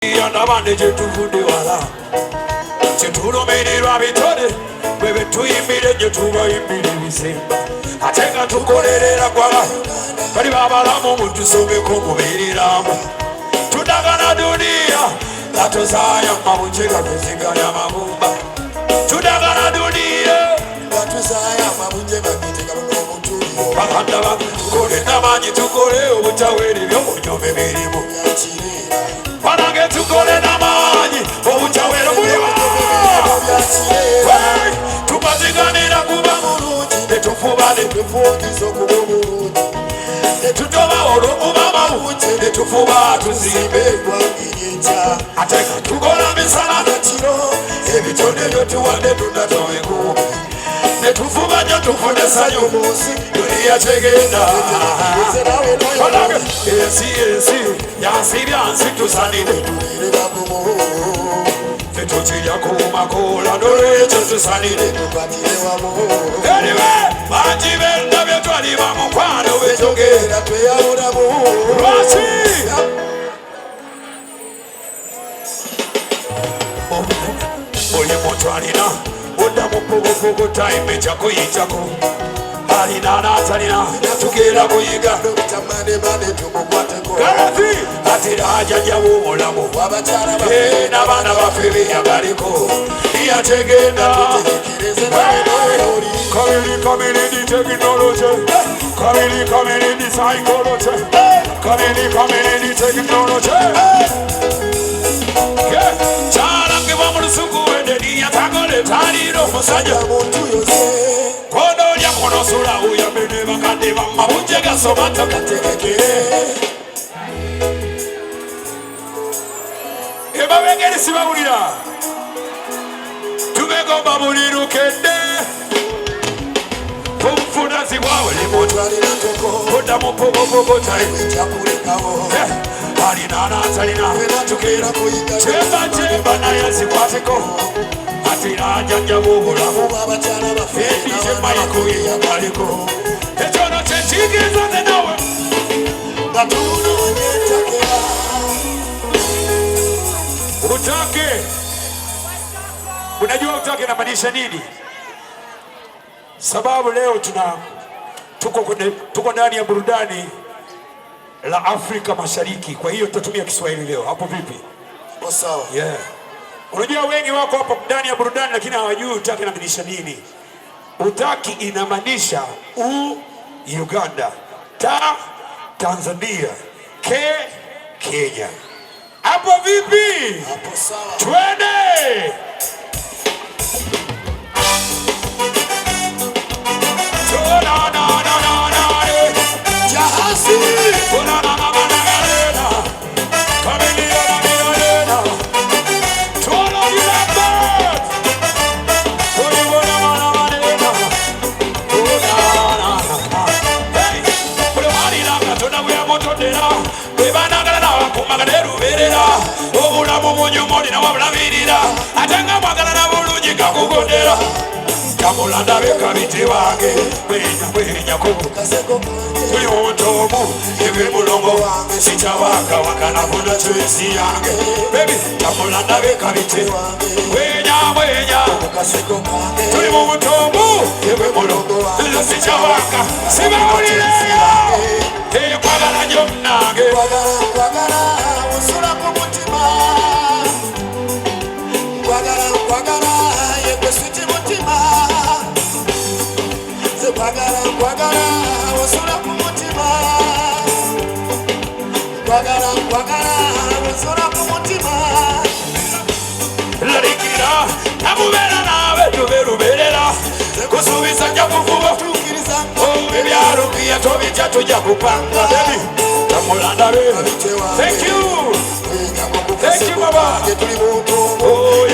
Yandabane jetuvude wala Chetulomererwa bitone Bwebe tuyimbire jetubayimbire bisemba Atenga tukolerera kwala Bali babalamu mutusomeko mubereramu Tudagana dunia Latuzaya mabunjega kuziganya mabumba Tudagana dunia Latuzaya mabunjega kitega mabunjuri Bakanda bakukole namanyi tukole obutaweri byomunyome birimu Panage tukole namanyi obutawero buliwa Tupaziganira kuba mulungi netufubane tufungiza okuba mulungi netutoba olwokuba mawungi netufuba tuzimbe eggwanga ateka tukola misana nakiro ebitone byotuwadde tunatoweku netufuba nyo tufunesayo munsi duniya kyegenda ensi yansibyansi tusanire tetukirya kumakola nolwekyo tusanire eriwe bangi bendabye twali bamukwano wejogera tweyawulamu lwaki buli muntu alina oddamu pogopogo time ekyakuyitako alina n'atalina tugenda kuyiga galazi atera ajajjawo omulamu n'abaana baffe beyagaliko yategenda community technology community psychology community technology kyalangibwa mu lusuku wendeni yatagole taliro musajja kono lya kono sula uyambene bakadde bamabunje gasoma takategekere ebabengeri sibawulira tubegomba buli lukedde obufunazi bwawe limutwaliratoko oddamu pogopogo taimekyakulekawo alina n'atalina kyemba naye azikwateko atira ajajjawo obulamu edije mayiko yeyagaliko ekyono kyekigiriza nze nawe nga tunoonyetakera utake. Unajua utake inamaanisha nini? Sababu leo tuko ndani ya burudani la Afrika Mashariki. Kwa hiyo tutatumia Kiswahili leo. Hapo vipi? Sawa. Yeah. Unajua wengi wako hapa ndani ya burudani lakini hawajui utaki inamaanisha nini. Utaki inamaanisha Uganda, Tanzania, Kenya. Hapo vipi? Hapo sawa. Twende. Kamulanda bekabite wange bwenya kubukaseko tuli otomu ebe mulongo wange sichawaka wakana bunda choisi yange baby kamulanda bekabite bwenya kubukaseko wange tuli otomu ebe mulongo wange sichawaka sibawulire yange kwagala nyo nange kwagala usula ku mutima kwagala yekwesiti mutima kwagala wasula ku mutima kwagala wasula ku mutima larikira namubera nawe tuberuberera kusubiza nja kuvuba tukiriza ebyalo bya tobija tujja kupanga baby tamulanda be thank you baba tuli muto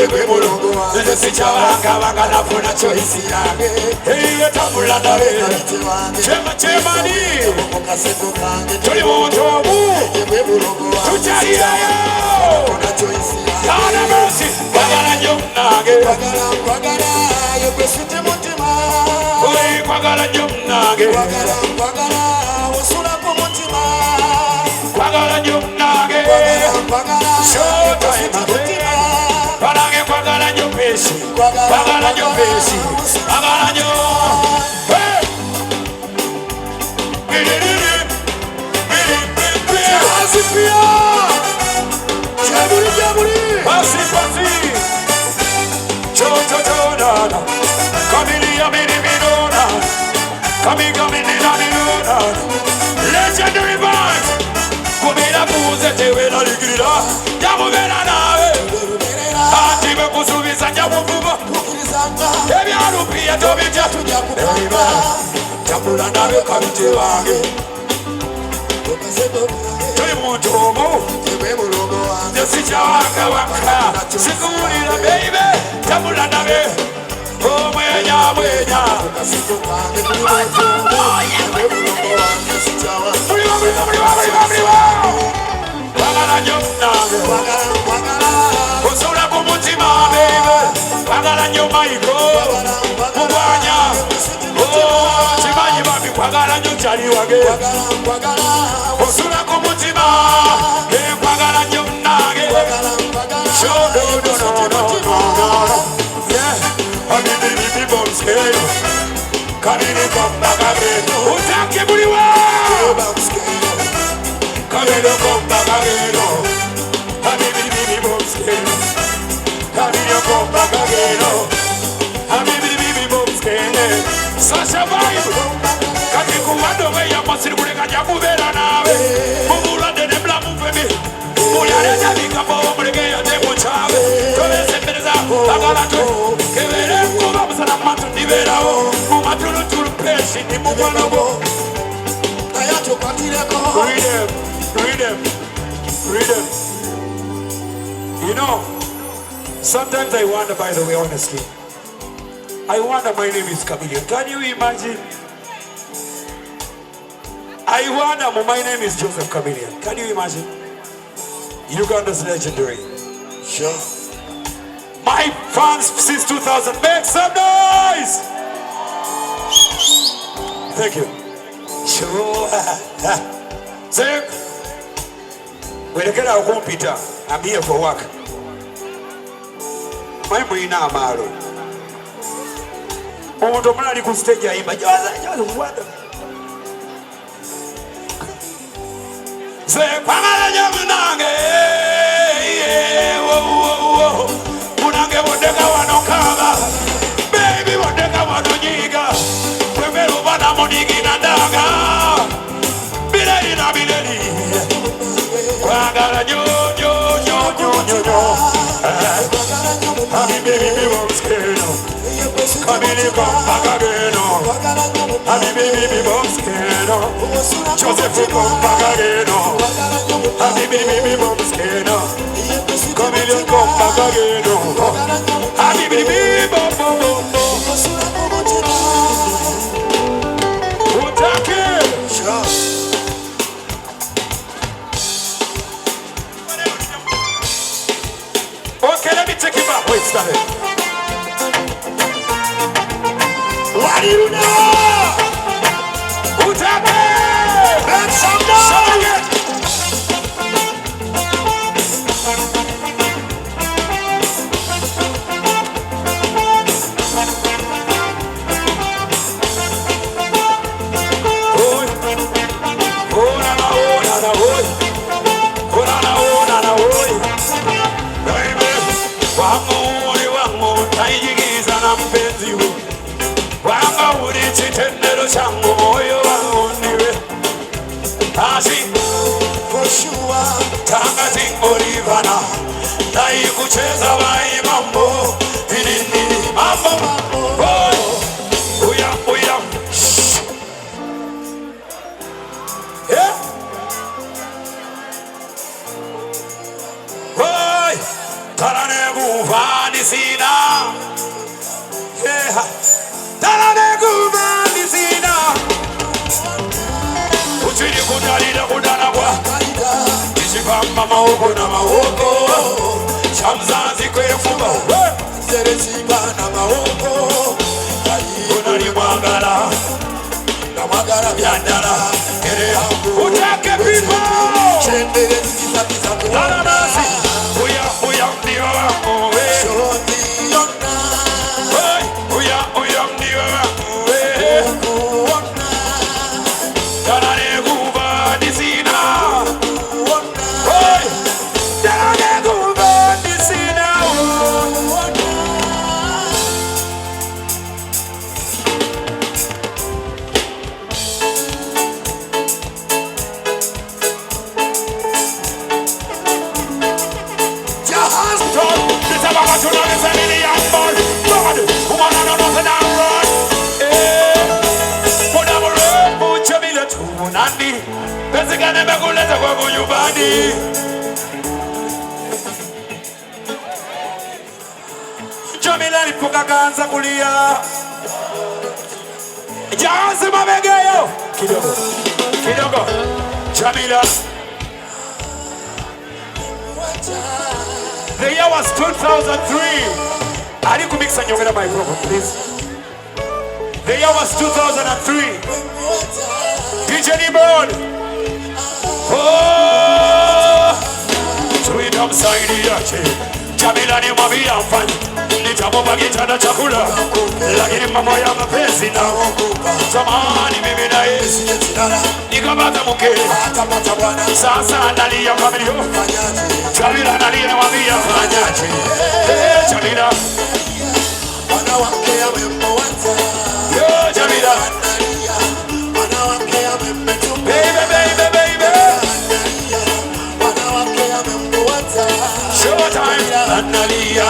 yegwe mulongo wange sichawaka bangana funa choice yange hey tamulanda be chema ni mukaseko kange tuli muto yegwe mulongo wange tuchaliyo funa choice yange kana mercy bagala nyonage bagala yegwe sute mutima oy bagala nyonage bagala wasula ku mutima bagala nyonage bagala Parange kwagala nyo pesi, kwagala nyo pesi, kwagala nyo. Asipia, jaburi jaburi, pasi pasi, cho cho cho na, kamili amini minona, kami kami nina minona, legendary band, kumila kuze tewe na ligirira, jamu bena nawe, ati me kusubiza jamu kuba, ebi arupia tobi jatu jamu kuba, jamu la nawe kabite wange. Mutomo, Jessica Waka, Sigurina, baby, Tabula Nave, oh, Mwenya, Mwenya, Osura Kumutima, baby, Pagalanyo Maiko, Mubanya, oh, Chimani Babi, Pagalanyo Chari Wage, Osura Kumutima, Pagalanyo Nage, Show, no, yeah, I mean, the people scale, Kamini come back again, Utaki Buriwa, Kamino come back again, I mean, the people scale, Kamino come back again, I mean, the people scale, Sasha Bible, Katiku Wando, ya Masiru Kajabuvera nawe, Mugula de Blamu Baby, Muyare Javika Bombrega, Demochave, Tovese Pereza, Bagalato, Kevere, Kubamsana Matu Divera, Mumatulu to Pesh in the Mubanabo. Read them. You know, sometimes I wonder, by the way, honestly, I wonder my name is Chameleon. Can you imagine? I wonder my name is Joseph Chameleon. Can you imagine? Uganda's legendary. Sure. My fans since 2000, make some noise! Thank you. Sure. Say, when I get out home, Peter, I'm here for work. My brain now, Maro. Omuntu omulala ali ku stage ayimba Joseph. Say, Pagalanyo Munange, Munange Wodeka Wanokaba, baby Wodeka Wanonyiga, Kwemero Wana Monigi Nandaga, Bileli na Bileli, Pagalanyo, Baby Bobskeno, Kamini Kompagano, Baby Bobskeno, Joseph Kompagano, Baby Bobskeno, Kamini Kompagano, Baby Bobskeno, Utake, sure. Okay, let me take it back. Wait, stop it. What do you know? Who's happening? Make some noise. Chango moyo wangu niwe Asi Koshua Tanga zingolivana Dai kucheza wai mambo Nini mambo Uya Yeah Boy Tarane guvani sina Yeah Tarane guvani sina Uchiri kudalida kudana kwa Ishipamba maoko na maoko Shamzazi kwe fuba Seresiba na maoko Kunari mwagala Na mwagala biandala Utake people Jamila alipuka kaanza kulia. Jaanze mabegeyo kidogo kidogo. Jamila. The year was 2003. I need to mix and you get my microphone, please. The year was 2003. DJ Nimrod. Oh, sweet upside yache. Jamila ni mwambia mfanye. Nitamupa kitanda chakula. Lakini mama ya mapenzi na zamani mimi na yeye nikapata mke. Sasa analia familia. Jamila analia mwambia fanyaje. Jamila wanawake amemwacha. Yo Jamila wanawake amemtupa. Baby wanawake amemwacha. Show time analia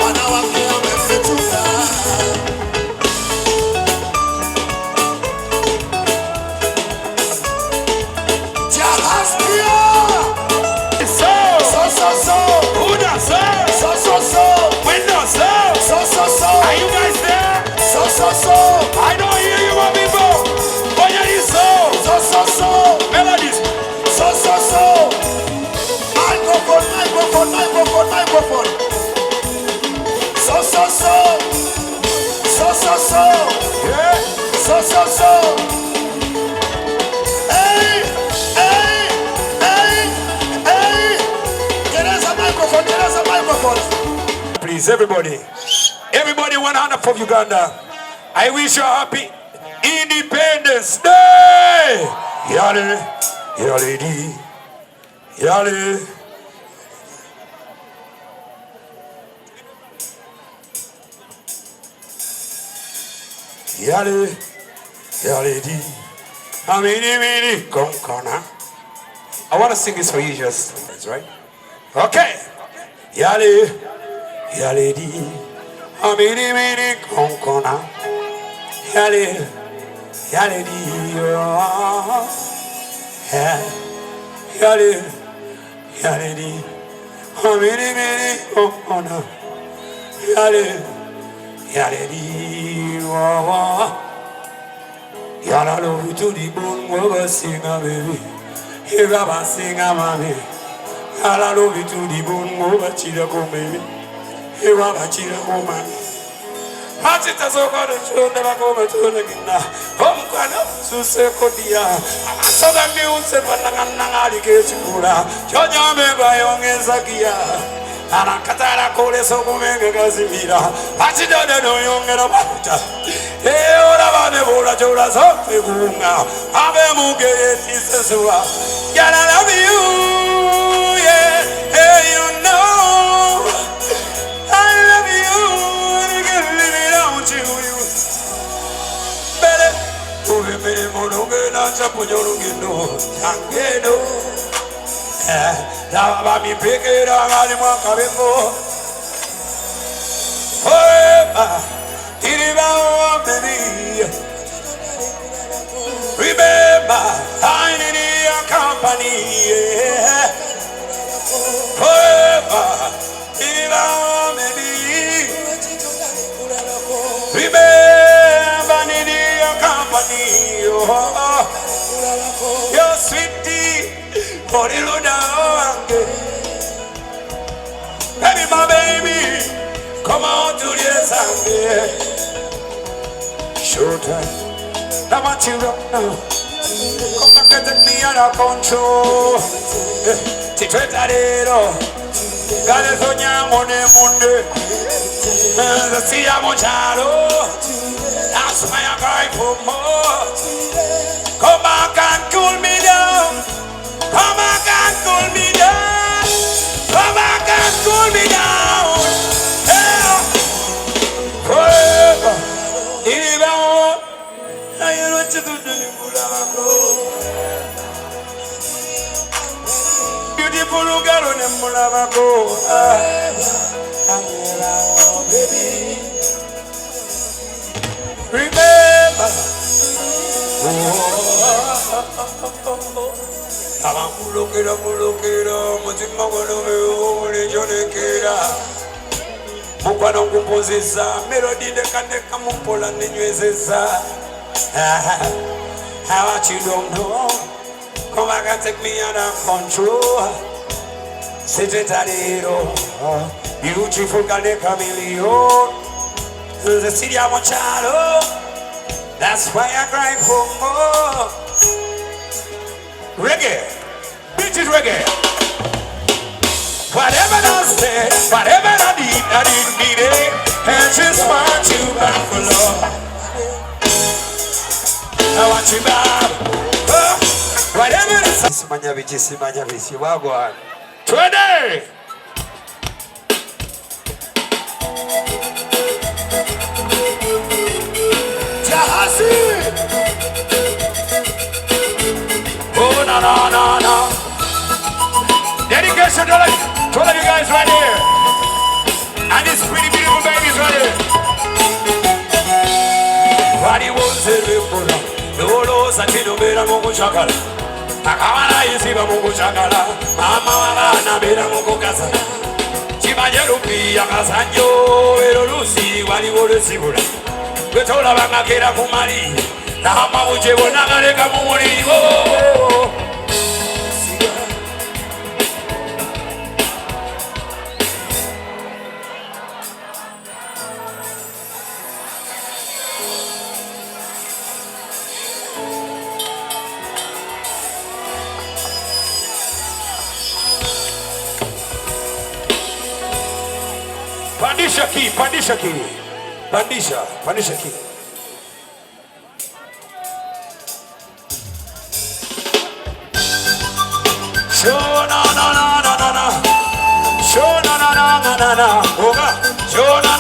wanawake amemtupa. Jahaskia so who does so window so are you guys there? So I don't hear you my people. What are you so melodies so microphone so yeah so hey there's a microphone. Please everybody 100 of Uganda, I wish you a happy Independence Day. Yale yale yale. Yale, yale di, amini konkona. I want to sing this for you, just right? Okay. Yale, yale di, amini konkona. Yale, yale di, yale, yale di, amini konkona. Yale, yale di, yala love you to the bone, we'll sing a baby. Here I sing a mommy. Yala love you to the bone, we'll chida go baby. Here I chida go man. Hachita so got a show never go to the gina. Home kana suseko dia. So that music panangana alikechukura. Chonya meba yongezakia. Anakatara kole soko menge kazimira. Hachida no yongera mafuta. Ora bane bola chola sofe kunga. Abe muge tisesua. Girl, I love you, yeah. Hey, you know I love you. I can't live without you. Bele, uve mene monoge na chapunyoro no. Tangeno. Lava mi pekera gali mwaka befo. Remember, I need your company. Forever, remember, I need your company. You're sweetie, for the Lord. Baby, my baby, come on to the Sunday. Showtime. I want you right now. Come back and take me under control. Titwetarero Gale sognamo nel mondo siamo chiaro. That's why I cry for more. Come back and cool me down. Come back and cool me down. Come back and cool me down. Yeah. Forever. Even I don't want to do beautiful girl on the Mulavaco. Baby. Remember. Mulukira, mutima gwange olijolekera. Mukwano nkupozesa, melody ndekandeka mumpola nenywezesa. How about you don't know? Come back and take me under control. Secretarero, beautiful Gane chameleon. The city I want shadow. That's why I cry for more. Reggae, bitch is reggae. Whatever I said, whatever I didn't need it. And just want you back for love. I want you back. Whatever it is. Simanya bichi wagwan. 20. Jahasi. Oh no. Dedication to all of you guys right here. And these pretty beautiful babies right here. Wadi wonse lepola. Lolo satino bera mungu chakala. Akawana yisiba mungu chakala. Mama wana bera mungu kasana. Chimajerupi akasanyo. Ero lusi wali wole sibula. Wetola banga kera kumari. Na hama ujebo nagareka mumuri. Pandisha key. Show na. Show na. Oga. Show na.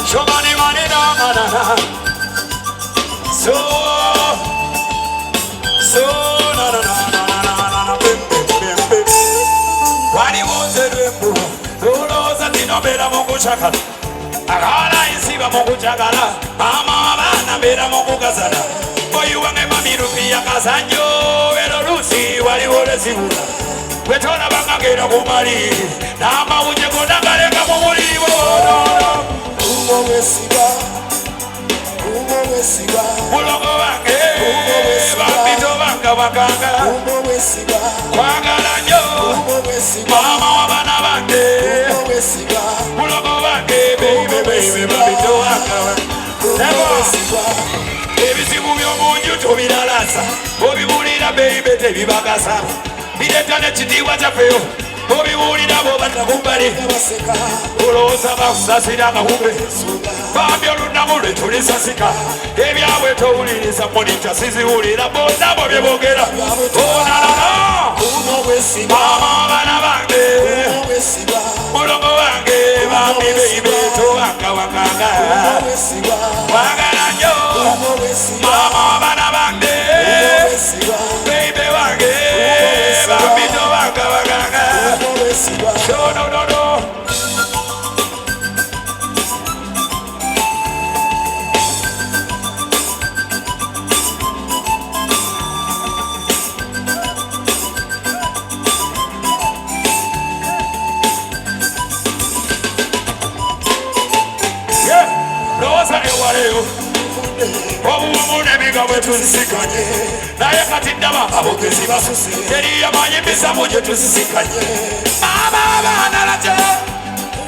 Show money na. So na. Wadi wonse rembo. Bera mungu chakala. Akala isiba mungu chakala. Mama bana bera mungu kasana. Boyu wange mamirupi ya kasanyo. Ero lusi wali wole sibula. Wetona banga kera kumari. Nama uje konagareka mumuri. Umo wesiba. Mulongo wange. Bambito banga wakanga. Kwagala nyo. Mama wabana bange. Mulongo wange, baby, bambito wanga. Ebisibu by'omunju tobiralasa. Obibulira baby tebibagasa. Bireta n'ekitiibwa kyafeyo. Obibuulira bw'obata kubbali. Olowooza bakusasira akahumbe. Bambi olunaku lwe tulisasika. Ebyabwe towuliriza monita siziwulira bonna bwe bye boogera. Onalala. Mama abaana bange. Mulongo wange bambi baby towanga wakanga. Wagala nnyo. Mama abaana bange. Baby wange bambi towanga wakanga. No. Yeah, no sane waleo. Obumune bigawe tusikanye. Naye kati ndaba abogezi basuse. Teri yamanyi bisamu je tusikanye. Bana lache.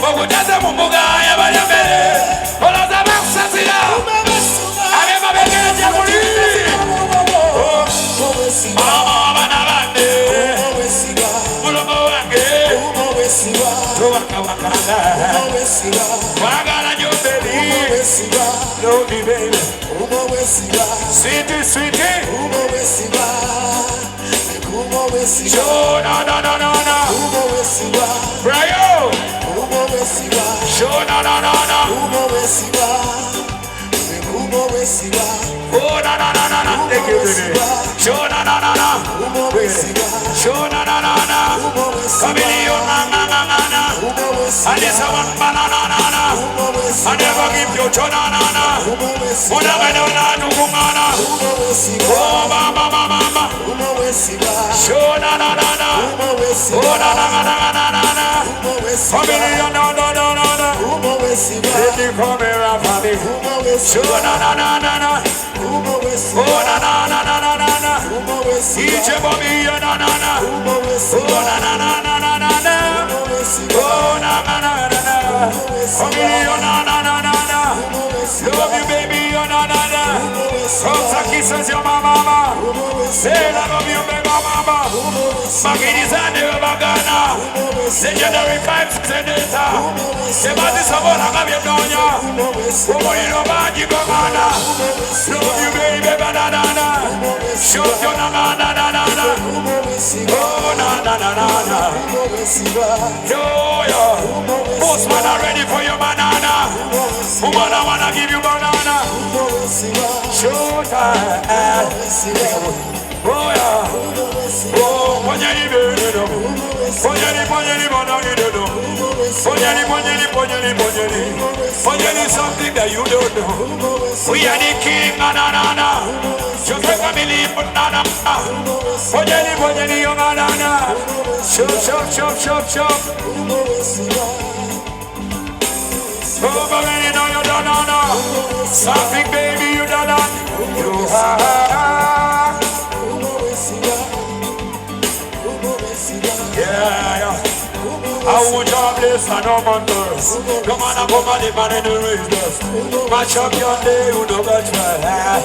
Bogutaze mu mbuga y'abalyambere. Oloza bakusasira. Abema begereje kuli. Waka waka. Wagala yo baby. No be baby. Sweetie, sweetie. Show na na na na na. Brayo. Show na na na na. Oh na na na na na. Thank you baby. Show na na na na. Show na na na na. Chameleon na na na na na. And this one banana na na. I never give you chona na na. Una bena na nungana. Oh mama mama mama. Show na na na na. Oh na na na na na na na. Chameleon na na na na na. Take it from here for me. Show na na na na na. Oh na na na na na na na. DJ Bobby na na na. Oh na na na na na na na. Oh na na na na na. Chameleon na na na na na. Love you baby na na na. Come to kisses your mama. Say I love you baby mama. Magini zande bagana. Legendary vibes senator. Sebati sabona kabye donya. Omori no baji gomana. Love you baby banana. Show you na na na na na. Oh na na na na na. Yo yo. Postman are ready for your banana. Woman I wanna give you banana. Show time. Oh yeah. Oh, ponyani bedo. Ponyani ponyani ponyani bedo. Ponyani ponyani ponyani ponyani. Ponyani something that you don't know. We are the king na na na na. Just like a million na na na. Ponyani ponyani yo na na na. Shop shop shop shop shop. Oh, baby, you know you don't know. Something baby you don't know. You are. Yeah. I want your place and no man first. Come on, come on, the man in the race dust. Match up your day, you know got try.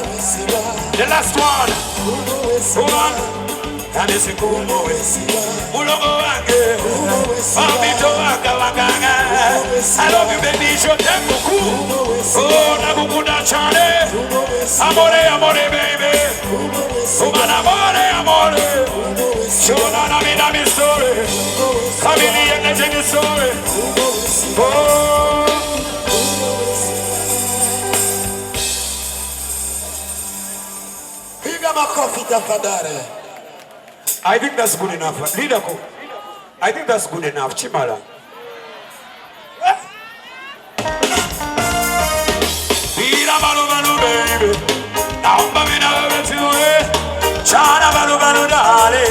The last one. Come on. And it's a cool boy. Ulogo wange. Mami to waka waka. I love you baby, show them cool. Oh, nabukuda chane. Amore, amore baby. Woman, amore, amore. Show na mi story. Family and legend story. Oh. Piga makofi tafadhali. I think that's good enough. Leader, I think that's good enough. Chimala. Pira balu balu baby. Naomba mina wewe tuwe. Chana balu balu dale.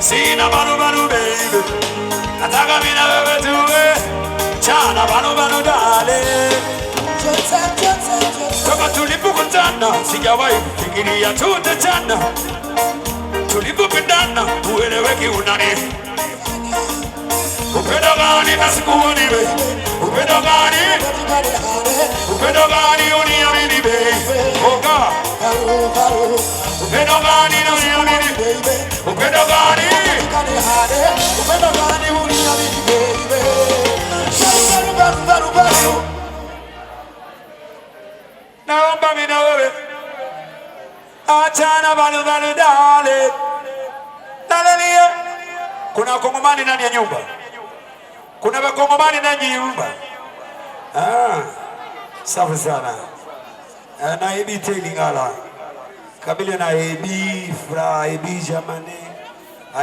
Sina balu balu baby. Nataka mina wewe tuwe. Chana balu balu dale. Toka tulipokutana sijawahi kufikiria tutachana. Tulipopendana ueleweki unani. Upendo gani nasikuoni we? Upendo gani? Upendo gani uniamini baby? Oga. Upendo gani uniamini baby? Upendo gani? Upendo gani uniamini baby? Baru. Naomba mina wewe. Achana balu balu dale. Dale. Kuna Kongomani ndani ya nyumba. Kuna Wakongomani ndani ya nyumba. Safi sana. Na ebi telingala. Kabila na ebi fra ebi jamane.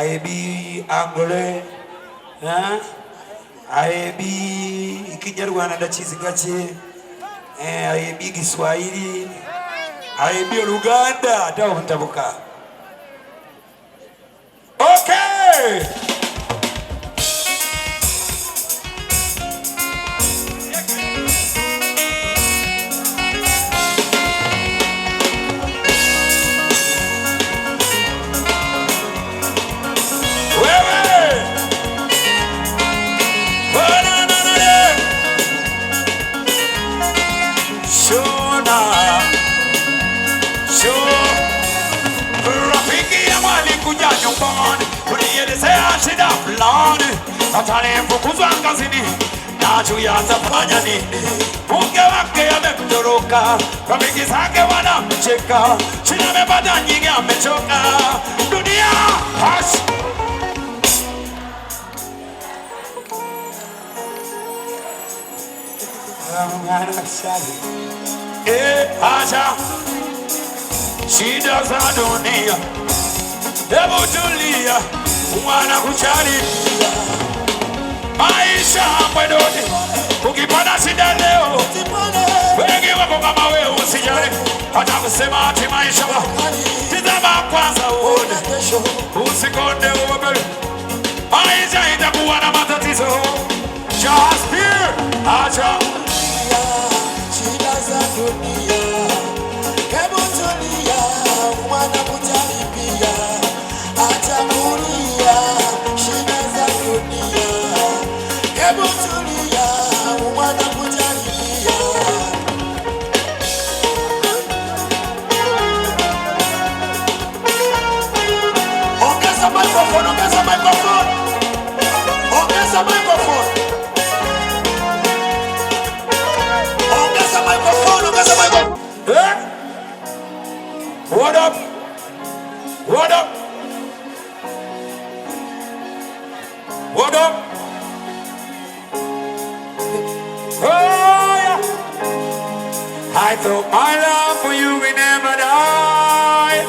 Ebi angole. Ebi Kinyarwanda ndachizigache. Ebi Kiswahili. Ebi Luganda hata mtabuka. Okay. ataliyefukuzwa kazini najua atafanya nini. Mke wake amemtoroka, rafiki zake wanamcheka, shida amepata nyingi, amechoka dunia. Acha shida za dunia, hebu tulia, mwana kujali maisha mwendoni. Ukipata shida leo, wengi wako kama wewe, usijali hata kusema ati maisha. Tazama kwanza uone, usikonde uobe, maisha itakuwa na matatizo. Just fear, acha shida za dunia, hebu tulia, mwana kujali pia, acha kulia. Shida za dunia, hebu tulia, mwana kujali pia. Ongeza microphone, ongeza microphone, ongeza microphone. What up? What up? What up? Oh yeah. I thought my love for you will never die.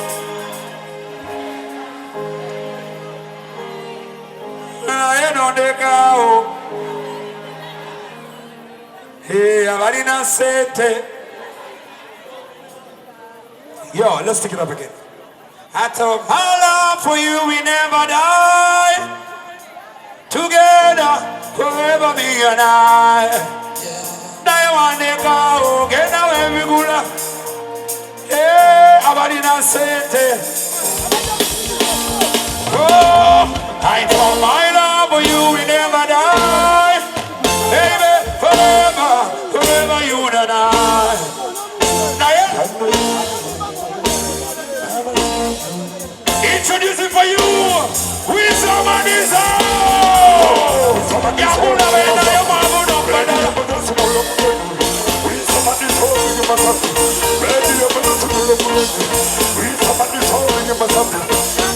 I don't take out. Hey, Avarina Sete. Yo, let's take it up again. I thought my love for you will never die. Together, forever me and I. Now one day go, get now every gula. Hey, Avarina Sete. Oh, I thought my love for you will never die. Baby, forever, forever you and I. Introducing for you, Wisdom and Desire. Yabuna wena yamamu nombada. Wisdom and Desire, you must have. Ready up against the world. Wisdom and Desire, you must have.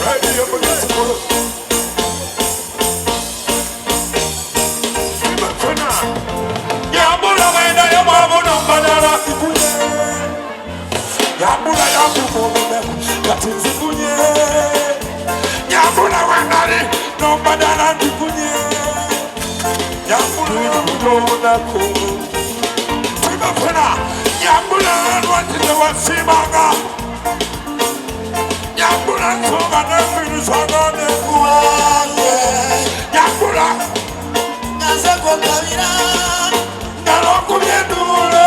Ready up against the world. Yabuna wena yamamu nombada. Yabuna yamamu katinzikunye. Yabuna wendari nombadana ndikunye. Yabuna yabuna ko. Tumafuna yabuna nwatinde wasimanga. Yabuna nsoga nembiru sagane kuwaye. Yabuna nazeko kabira. Naloku byendule.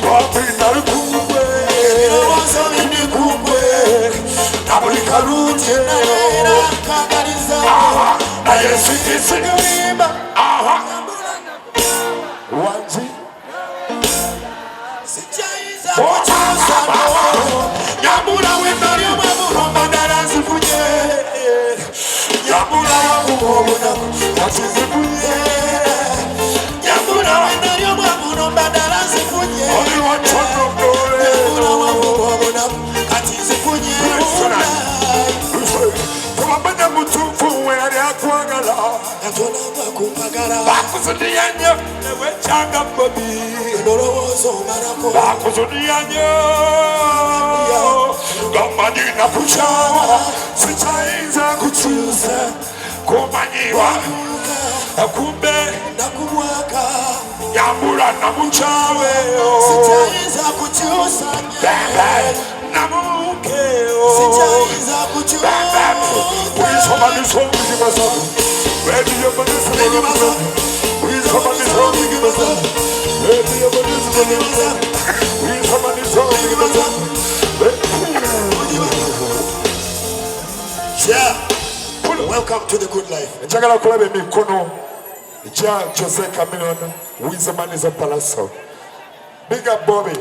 Papi narukumwe. Karuti na kagariza na Yesu kisigimba wanzi sijaiza kuchusa nyambura wendari maburo mandara sifunye nyambura yakubona atizifunye nyambura wendari maburo mandara sifunye nyambura wakubona atizifunye Kumabanya mutufu were akwagala Atona bakupagala Bakuzudiyanya Ewe changa bobi Norowozo marako Bakuzudiyanya Gamani na kuchawa Sichaiza kuchusa Kumanyiwa Kumbe na kumwaka Yambura na mchawe Sichaiza kuchusa Namukeo Sichaiza kuchusa Somebody told me give us up. Ready up on this one, give us up. Somebody told me give us up. Ready up on this one, give us up. Somebody told me give us up. Yeah. Welcome to the good life. Njagala kulabe mikono. Ja Jose Chameleon. Wisdom and Desire Palaso. Big up Bobby.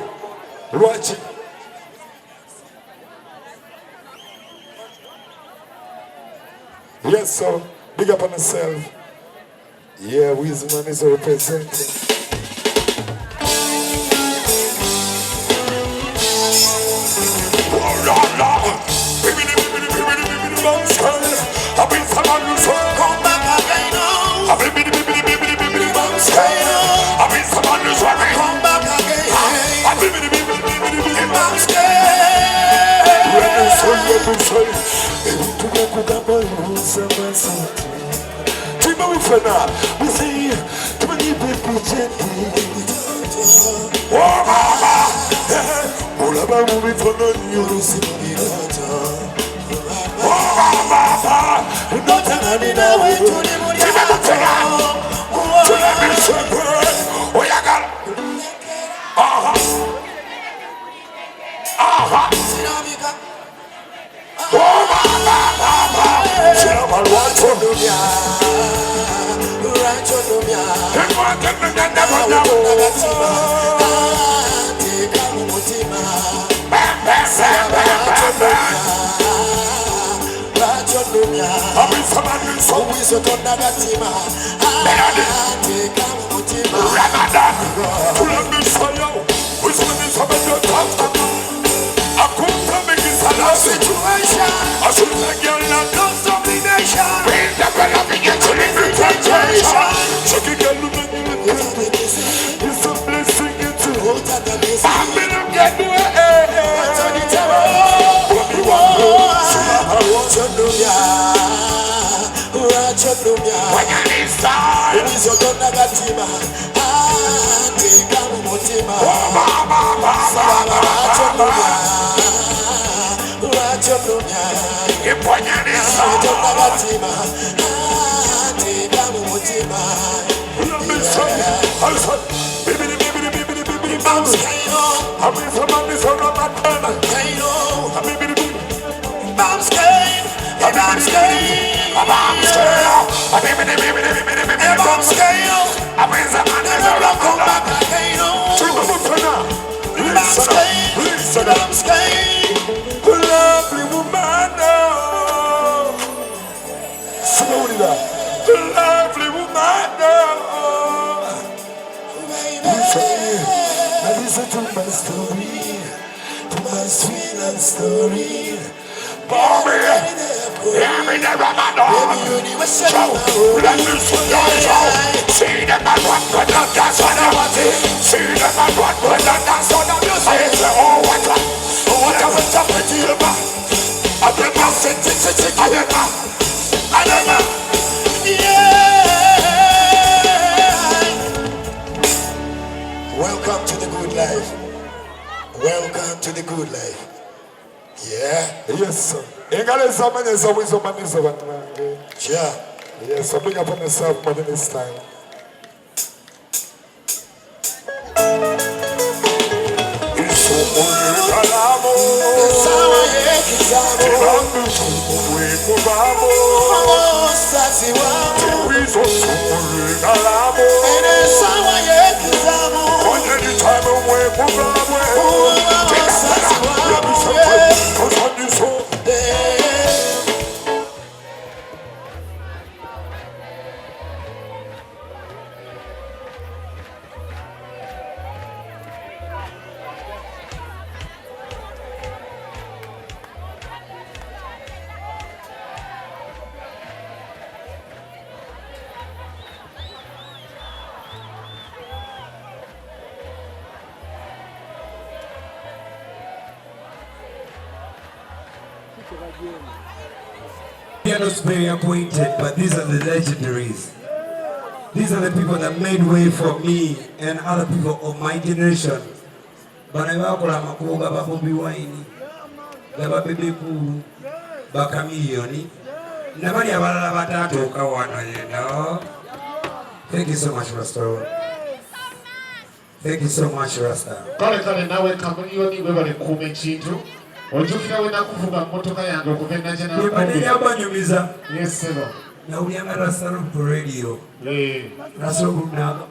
Lwachi. Yes, sir. Big up on yourself. Yeah, Wiseman is representing. Oh, Lord, Lord. I've been someone who's come back again. I've been someone who's come back again. I've been welcome to the good life. Welcome to the good life. Yeah. Yes, sir. Yeah. Yes, so bring up on yourself more than this time. They are not very acquainted, but these are the legendaries. These are the people that made way for me and other people of my generation. Banabakola makuga babumbi waini, babebe kulu, bakamilioni, nabali abalala batatu kawana yenda. Thank you so much, Rasta. Thank you so much, Rasta. Kale nawe kamilioni webale kume chintu. Ojukira we nakuvuga motoka yange okugenda jana ku banenya abanyumiza. Yes sir. Na ulianga Rasta ku radio. Rasta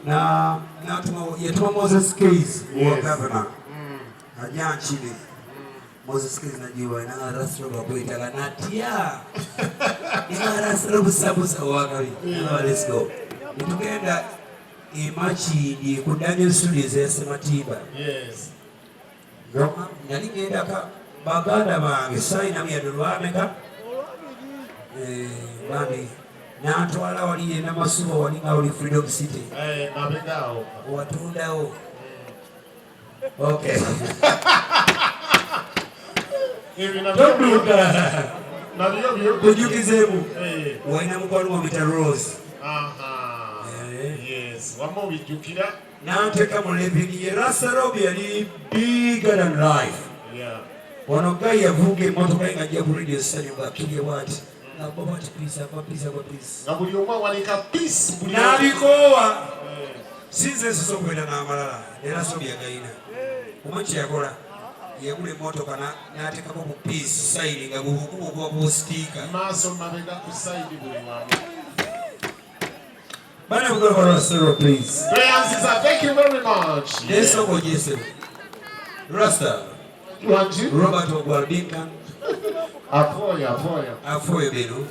na yatuma Moses Case wa governor. Ajia Chile. Moses najua na rasro bakwita kanatia. Ina rasro busabusa wakali. Let's go. Nitugenda imachi di ku Daniel Studios Matiba. Yes. Ngoma nalingenda ka baganda bange saina mya dolwameka. Bani natwala wali na masubo wali nga wali Freedom City. Mabegao. Watundao. Okay. Don't do that. Kujukizemu. Waina mkwanu wa Mita Rose. Yes. Wamo bijukira. Nanteka mulebini Rasta Robi yali bigger than life. Yeah. Wanogai yavuge motoka ingajia ku radio station ngakije wati. Na baba peace, peace. Na buli omwa waleka peace buli. Na bikowa. Sinze sosokwenda na amalala. Era sobi yagaina. Umanchi yakola. Yegule motoka nateka ko peace side nga gukuko sticker. Maso mabega ku side buli wamo. Bana we go for Rasta, please. Thank you very much. Let's go Jesse. Rasta. Want you? Robert Ogwaldinka. Afoya beno.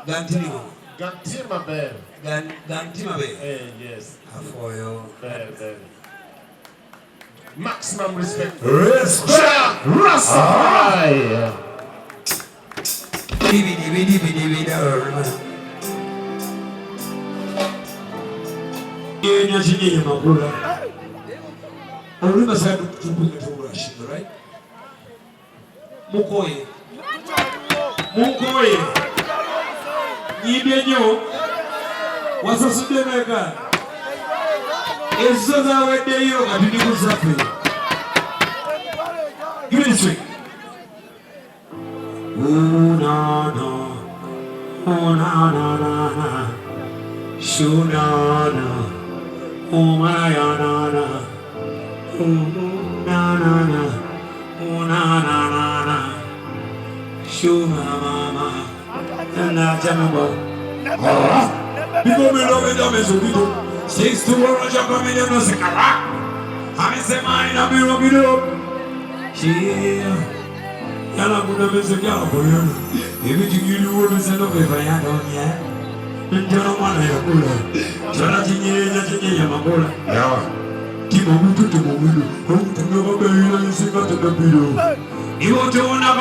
Gantima. Gantima bel. Gantima bel. Yes. Afoyo. Bel. Maximum respect. Respect. Rasta. Divi. Yenya chinye makula. Alima sadu kutubuka tubula shindo, right? Mukoye. Nyibye nyo. Wasasude meka. Ezo za wede yo katini kusafi. Give me the string. Na. Shunana. Umayana. Na. Shuma mama. Na jambo. People me love it, I'm so good. 6 to 1, I'm coming in, no sikara. I'm saying, I'm going to Chia. Yala kuna message yako yana. Hivi jingine wewe msendo beba yana onya. Njoo mwana ya kula. Jana chinye makola. Yawa. Timo mtu. Huko tumebaba ila isika tabiro. Iwo tuona